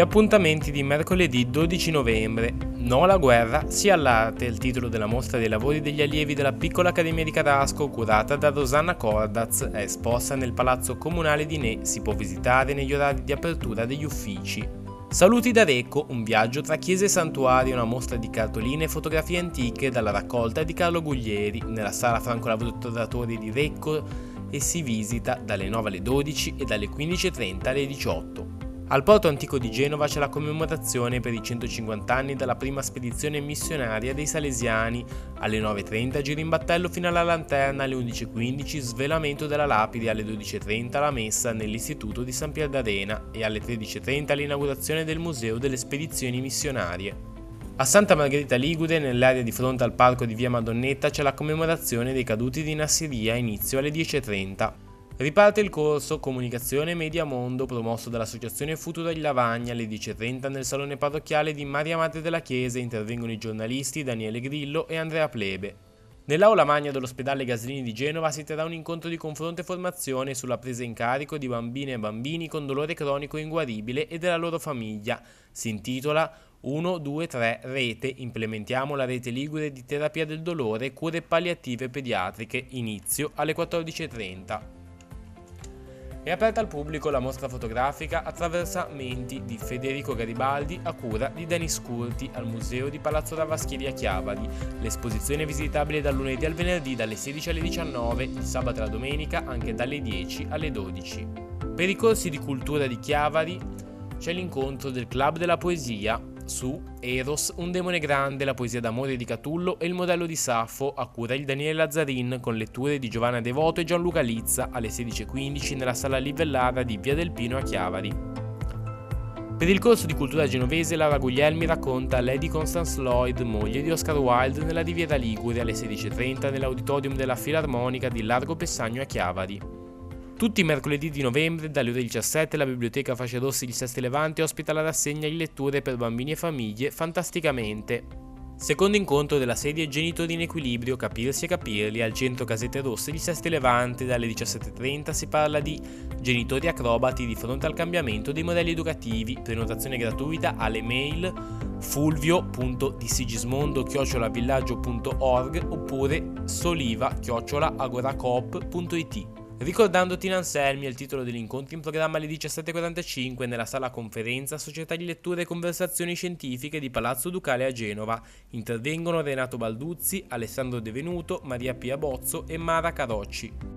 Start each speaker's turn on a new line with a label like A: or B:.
A: appuntamenti di mercoledì 12 novembre. No alla guerra, sì all'arte è il titolo della mostra dei lavori degli allievi della Piccola Accademia di Cadasco, curata da Rosanna Cordaz, è esposta nel Palazzo Comunale di Ne, si può visitare negli orari di apertura degli uffici. Saluti da Recco, un viaggio tra chiese e santuari, una mostra di cartoline e fotografie antiche dalla raccolta di Carlo Guglieri, nella sala Franco Lavoratori di Recco, e si visita dalle 9 alle 12 e dalle 15:30 alle 18. Al porto antico di Genova c'è la commemorazione per i 150 anni dalla prima spedizione missionaria dei Salesiani. Alle 9:30 giro in battello fino alla lanterna, alle 11:15 svelamento della lapide, alle 12:30 la messa nell'istituto di San Pier d'Arena e alle 13:30 l'inaugurazione del Museo delle Spedizioni Missionarie. A Santa Margherita Ligure, nell'area di fronte al parco di Via Madonnetta, c'è la commemorazione dei caduti di Nassiriya, inizio alle 10:30. Riparte il corso Comunicazione Media Mondo promosso dall'Associazione Futuro di Lavagna. Alle 10:30 nel salone parrocchiale di Maria Madre della Chiesa intervengono i giornalisti Daniele Grillo e Andrea Plebe. Nell'aula magna dell'ospedale Gaslini di Genova si terrà un incontro di confronto e formazione sulla presa in carico di bambine e bambini con dolore cronico inguaribile e della loro famiglia. Si intitola 1, 2, 3 Rete, implementiamo la rete ligure di terapia del dolore e cure palliative pediatriche, inizio alle 14:30. È aperta al pubblico la mostra fotografica Attraversamenti di Federico Garibaldi a cura di Denis Curti al Museo di Palazzo Ravaschieri a Chiavari. L'esposizione è visitabile dal lunedì al venerdì dalle 16 alle 19, il sabato e la domenica anche dalle 10 alle 12. Per i corsi di cultura di Chiavari c'è l'incontro del Club della Poesia su Eros, un demone grande, la poesia d'amore di Catullo e il modello di Saffo a cura di Daniele Lazzarin con letture di Giovanna Devoto e Gianluca Lizza alle 16:15 nella sala Livellara di Via del Pino a Chiavari. Per il corso di cultura genovese Laura Guglielmi racconta Lady Constance Lloyd, moglie di Oscar Wilde, nella Riviera Ligure alle 16:30 nell'auditorium della Filarmonica di Largo Pessagno a Chiavari. Tutti i mercoledì di novembre, dalle ore 17, la Biblioteca Fasce Rossi di Sesti Levante ospita la rassegna in letture per bambini e famiglie Fantasticamente. Secondo incontro della serie Genitori in Equilibrio, capirsi e capirli, al centro Casette Rosse di Sesti Levante, dalle 17:30 si parla di genitori acrobati di fronte al cambiamento dei modelli educativi, prenotazione gratuita alle mail fulvio.disigismondo@villaggio.org oppure soliva@agoracoop.it. Ricordando Tina Anselmi è il titolo dell'incontro in programma alle 17:45 nella sala conferenza Società di Letture e Conversazioni Scientifiche di Palazzo Ducale a Genova. Intervengono Renato Balduzzi, Alessandro De Venuto, Maria Pia Bozzo e Mara Carocci.